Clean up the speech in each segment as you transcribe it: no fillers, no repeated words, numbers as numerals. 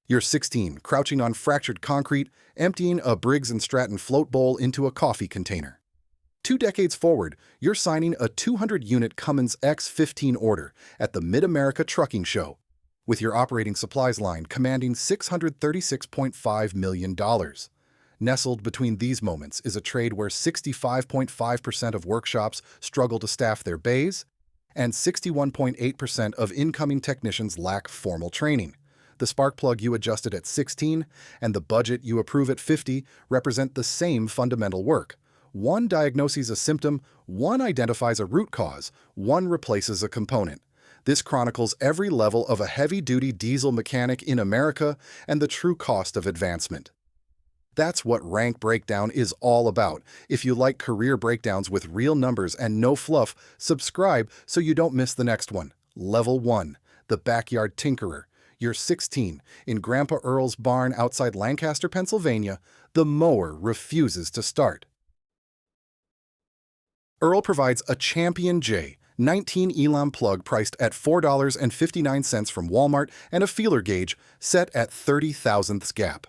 You're 16, crouching on fractured concrete, emptying a Briggs and Stratton float bowl into a coffee container. 2 decades forward, you're signing a 200-unit Cummins X15 order at the Mid-America Trucking Show, with your operating supplies line commanding $636.5 million. Nestled between these moments is a trade where 65.5% of workshops struggle to staff their bays, and 61.8% of incoming technicians lack formal training. The spark plug you adjusted at 16 and the budget you approve at 50 represent the same fundamental work. One diagnoses a symptom, one identifies a root cause, one replaces a component. This chronicles every level of a heavy-duty diesel mechanic in America and the true cost of advancement. That's what Rank Breakdown is all about. If you like career breakdowns with real numbers and no fluff, subscribe so you don't miss the next one. Level 1, the Backyard Tinkerer. You're 16. In Grandpa Earl's barn outside Lancaster, Pennsylvania, the mower refuses to start. Earl provides a Champion J 19 Elam plug priced at $4.59 from Walmart and a feeler gauge set at 30 thousandths gap.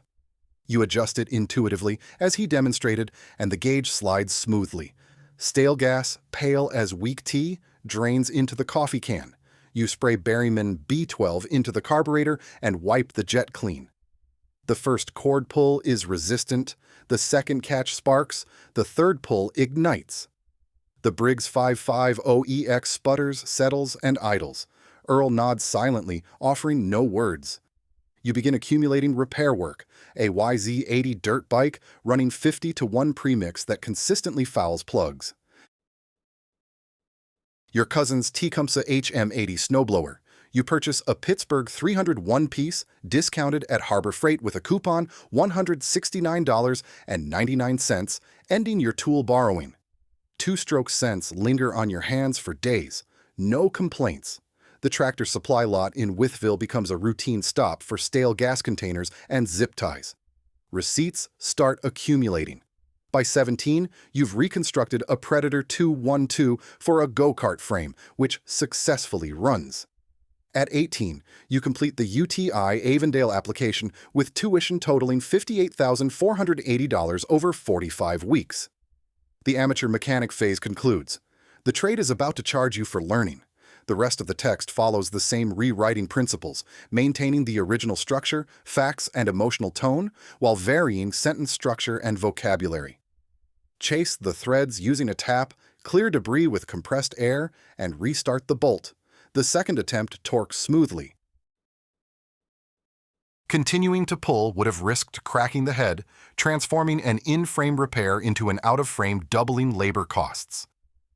You adjust it intuitively, as he demonstrated, and the gauge slides smoothly. Stale gas, pale as weak tea, drains into the coffee can. You spray Berryman B12 into the carburetor and wipe the jet clean. The first cord pull is resistant, the second catch sparks, the third pull ignites. The Briggs 550EX sputters, settles, and idles. Earl nods silently, offering no words. You begin accumulating repair work, a YZ80 dirt bike running 50-to-1 premix that consistently fouls plugs. Your cousin's Tecumseh HM80 snowblower. You purchase a Pittsburgh 301-piece, discounted at Harbor Freight with a coupon, $169.99, ending your tool borrowing. Two-stroke scents linger on your hands for days. No complaints. The Tractor Supply lot in Wytheville becomes a routine stop for stale gas containers and zip ties. Receipts start accumulating. By 17, you've reconstructed a Predator 212 for a go-kart frame, which successfully runs. At 18, you complete the UTI Avondale application with tuition totaling $58,480 over 45 weeks. The amateur mechanic phase concludes. The trade is about to charge you for learning. The rest of the text follows the same rewriting principles, maintaining the original structure, facts, and emotional tone, while varying sentence structure and vocabulary. Chase the threads using a tap, clear debris with compressed air, and restart the bolt. The second attempt torques smoothly. Continuing to pull would have risked cracking the head, transforming an in-frame repair into an out-of-frame, doubling labor costs.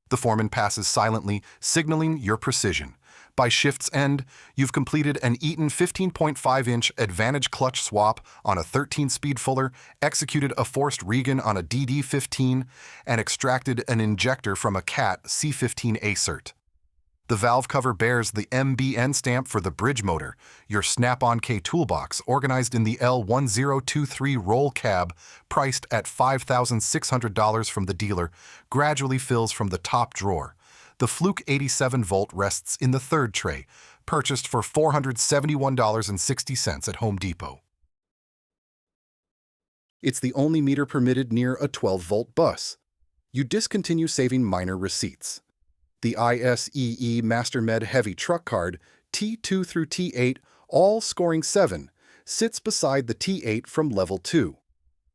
The foreman passes silently, signaling your precision. By shift's end, you've completed an Eaton 15.5-inch Advantage clutch swap on a 13-speed Fuller, executed a forced regen on a DD15, and extracted an injector from a CAT C15 Acert. The valve cover bears the MBN stamp for the bridge motor, your Snap-on K toolbox organized in the L1023 roll cab, priced at $5,600 from the dealer, gradually fills from the top drawer. The Fluke 87-volt rests in the third tray, purchased for $471.60 at Home Depot. It's the only meter permitted near a 12-volt bus. You discontinue saving minor receipts. The ISEE MasterMed Heavy Truck Card, T2 through T8, all scoring 7, sits beside the T8 from Level 2.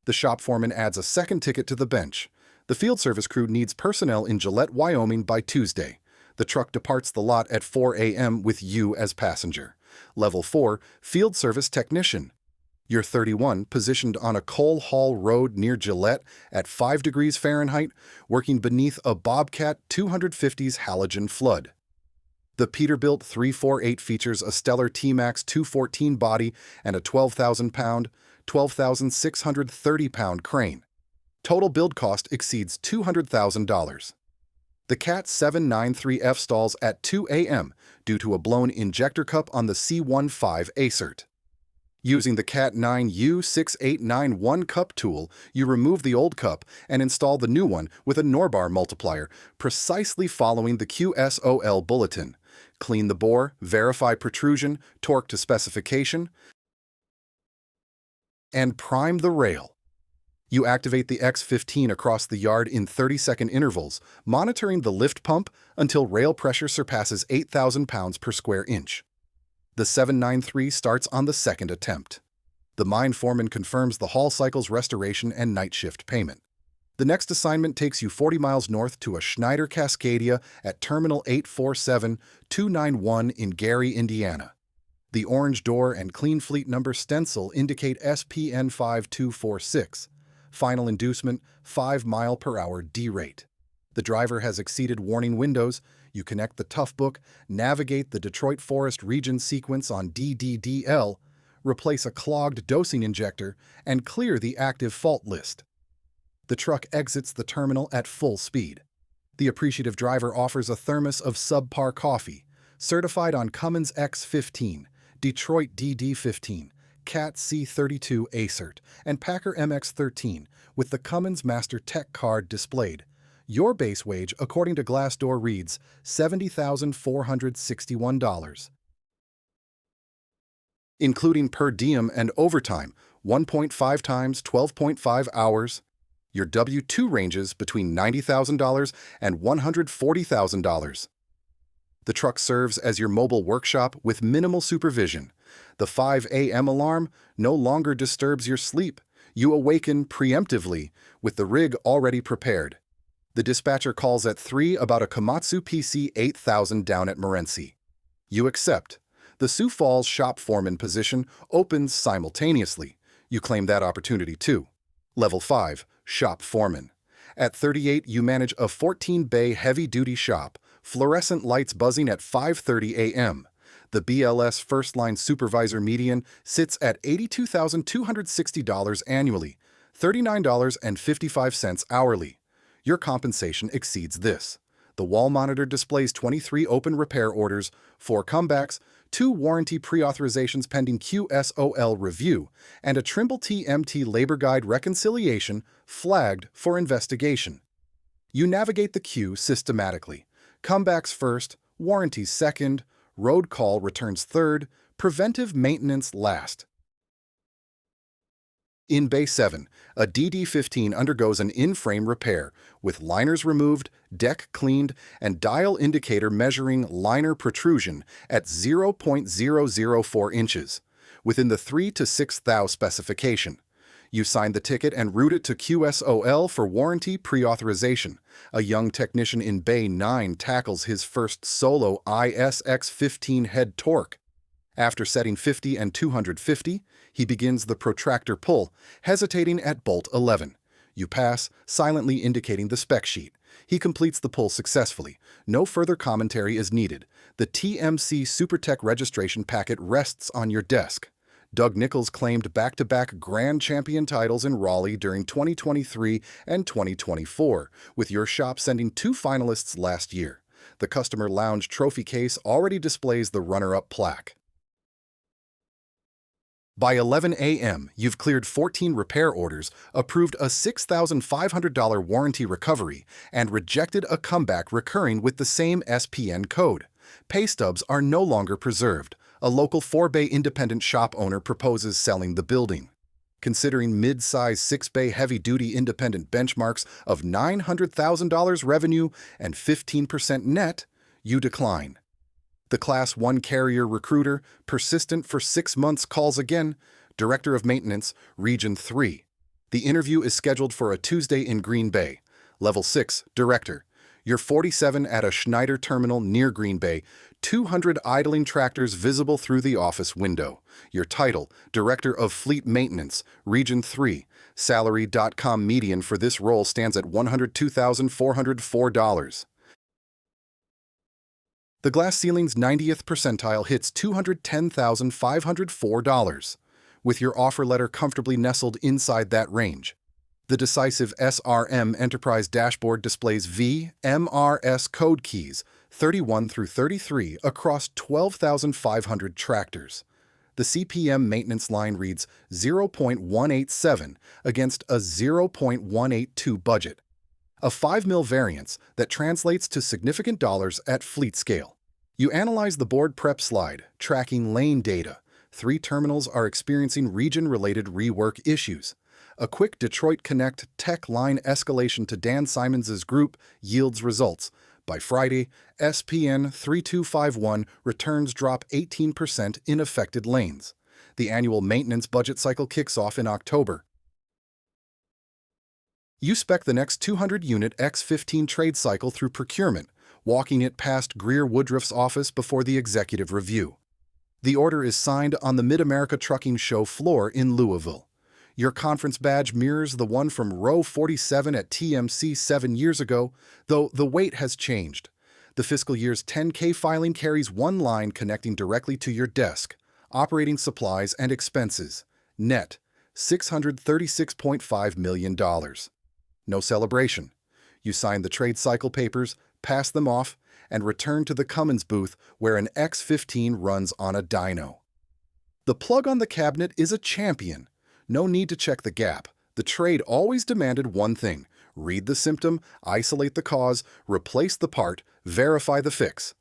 The shop foreman adds a second ticket to the bench. The field service crew needs personnel in Gillette, Wyoming by Tuesday. The truck departs the lot at 4 a.m. with you as passenger. Level 4, Field Service Technician. You're 31, positioned on a coal haul road near Gillette at 5 degrees Fahrenheit, working beneath a Bobcat 250's halogen flood. The Peterbilt 348 features a stellar T-Max 214 body and a 12,000-pound, 12,630-pound crane. Total build cost exceeds $200,000. The CAT 793F stalls at 2 a.m. due to a blown injector cup on the C15 Acert. Using the CAT 9U6891 cup tool, you remove the old cup and install the new one with a Norbar multiplier, precisely following the QSOL bulletin. Clean the bore, verify protrusion, torque to specification. And prime the rail. You activate the X15 across the yard in 30-second intervals, monitoring the lift pump until rail pressure surpasses 8,000 pounds per square inch. The 793 starts on the second attempt. The mine foreman confirms the haul cycle's restoration and night shift payment. The next assignment takes you 40 miles north to a Schneider Cascadia at Terminal 847291 in Gary, Indiana. The orange door and clean fleet number stencil indicate SPN 5246. Final inducement, 5 mile/hour D rate. The driver has exceeded warning windows. You connect the Tough Book, navigate the Detroit Forest Regen sequence on DDDL, replace a clogged dosing injector, and clear the active fault list. The truck exits the terminal at full speed. The appreciative driver offers a thermos of subpar coffee, certified on Cummins X15, Detroit DD15, Cat C32 ACERT, and Packer MX13, with the Cummins Master Tech card displayed. Your base wage, according to Glassdoor, reads $70,461. Including per diem and overtime, 1.5 times 12.5 hours. Your W-2 ranges between $90,000 and $140,000. The truck serves as your mobile workshop with minimal supervision. The 5 a.m. alarm no longer disturbs your sleep. You awaken preemptively with the rig already prepared. The dispatcher calls at 3 about a Komatsu PC 8000 down at Morenci. You accept. The Sioux Falls shop foreman position opens simultaneously. You claim that opportunity too. Level 5, Shop Foreman. At 38, you manage a 14-bay heavy-duty shop, fluorescent lights buzzing at 5:30 a.m. The BLS first-line supervisor median sits at $82,260 annually, $39.55 hourly. Your compensation exceeds this. The wall monitor displays 23 open repair orders, 4 comebacks, 2 warranty pre-authorizations pending QSOL review, and a Trimble TMT labor guide reconciliation flagged for investigation. You navigate the queue systematically. Comebacks first, warranties second, road call returns third, preventive maintenance last. In Bay 7, a DD15 undergoes an in-frame repair, with liners removed, deck cleaned, and dial indicator measuring liner protrusion at 0.004 inches, within the 3 to 6 thou specification. You sign the ticket and route it to QSOL for warranty pre-authorization. A young technician in Bay 9 tackles his first solo ISX15 head torque. After setting 50 and 250, he begins the protractor pull, hesitating at bolt 11. You pass, silently indicating the spec sheet. He completes the pull successfully. No further commentary is needed. The TMC SuperTech registration packet rests on your desk. Doug Nichols claimed back-to-back Grand Champion titles in Raleigh during 2023 and 2024, with your shop sending 2 finalists last year. The Customer Lounge trophy case already displays the runner-up plaque. By 11 a.m., you've cleared 14 repair orders, approved a $6,500 warranty recovery, and rejected a comeback recurring with the same SPN code. Pay stubs are no longer preserved. A local 4-bay independent shop owner proposes selling the building. Considering mid-size 6-bay heavy-duty independent benchmarks of $900,000 revenue and 15% net, you decline. The Class 1 carrier recruiter, persistent for 6 months, calls again. Director of Maintenance, Region 3. The interview is scheduled for a Tuesday in Green Bay. Level 6, Director. You're 47 at a Schneider terminal near Green Bay, 200 idling tractors visible through the office window. Your title, Director of Fleet Maintenance, Region 3. Salary.com median for this role stands at $102,404. The glass ceiling's 90th percentile hits $210,504, with your offer letter comfortably nestled inside that range. The Decisiv SRM Enterprise dashboard displays VMRS code keys 31 through 33 across 12,500 tractors. The CPM maintenance line reads 0.187 against a 0.182 budget. A 5 mil variance that translates to significant dollars at fleet scale. You analyze the board prep slide, tracking lane data, 3 terminals are experiencing regen-related rework issues. A quick Detroit Connect tech line escalation to Dan Simons's group yields results. By Friday, SPN 3251 returns drop 18% in affected lanes. The annual maintenance budget cycle kicks off in October. You spec the next 200-unit X15 trade cycle through procurement, walking it past Greer Woodruff's office before the executive review. The order is signed on the Mid-America Trucking Show floor in Louisville. Your conference badge mirrors the one from row 47 at TMC 7 years ago, though the weight has changed. The fiscal year's 10K filing carries one line connecting directly to your desk: operating supplies and expenses. Net, $636.5 million. No celebration. You sign the trade cycle papers, pass them off, and return to the Cummins booth where an X15 runs on a dyno. The plug on the cabinet is a champion. No need to check the gap. The trade always demanded one thing: read the symptom, isolate the cause, replace the part, verify the fix.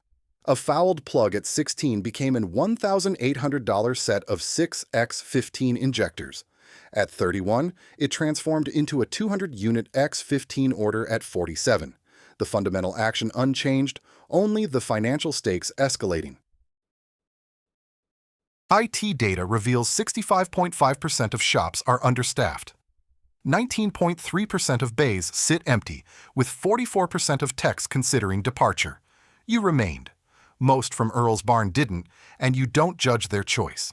A fouled plug at 16 became an $1,800 set of 6 X15 injectors. At 31, it transformed into a 200-unit X15 order at 47. The fundamental action unchanged, only the financial stakes escalating. IT data reveals 65.5% of shops are understaffed. 19.3% of bays sit empty, with 44% of techs considering departure. You remained. Most from Earl's Barn didn't, and you don't judge their choice.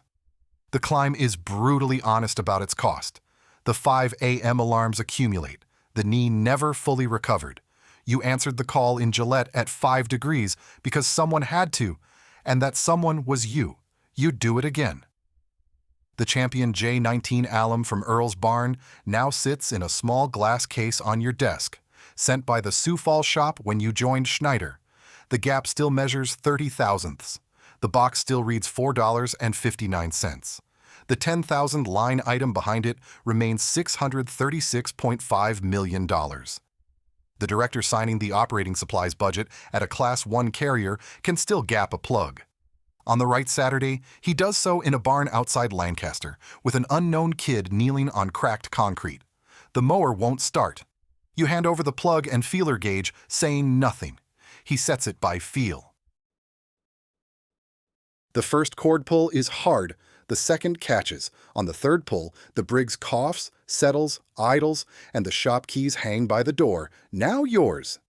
The climb is brutally honest about its cost. The 5 a.m. alarms accumulate. The knee never fully recovered. You answered the call in Gillette at 5 degrees because someone had to, and that someone was you. You'd do it again. The Champion J19 alum from Earl's Barn now sits in a small glass case on your desk, sent by the Sioux Falls shop when you joined Schneider. The gap still measures 30 thousandths. The box still reads $4.59. The 10,000 line item behind it remains $636.5 million. The director signing the operating supplies budget at a Class 1 carrier can still gap a plug. On the right Saturday, he does so in a barn outside Lancaster, with an unknown kid kneeling on cracked concrete. The mower won't start. You hand over the plug and feeler gauge, saying nothing. He sets it by feel. The first cord pull is hard, the second catches. On the third pull, the Briggs coughs, settles, idles, and the shop keys hang by the door. Now yours.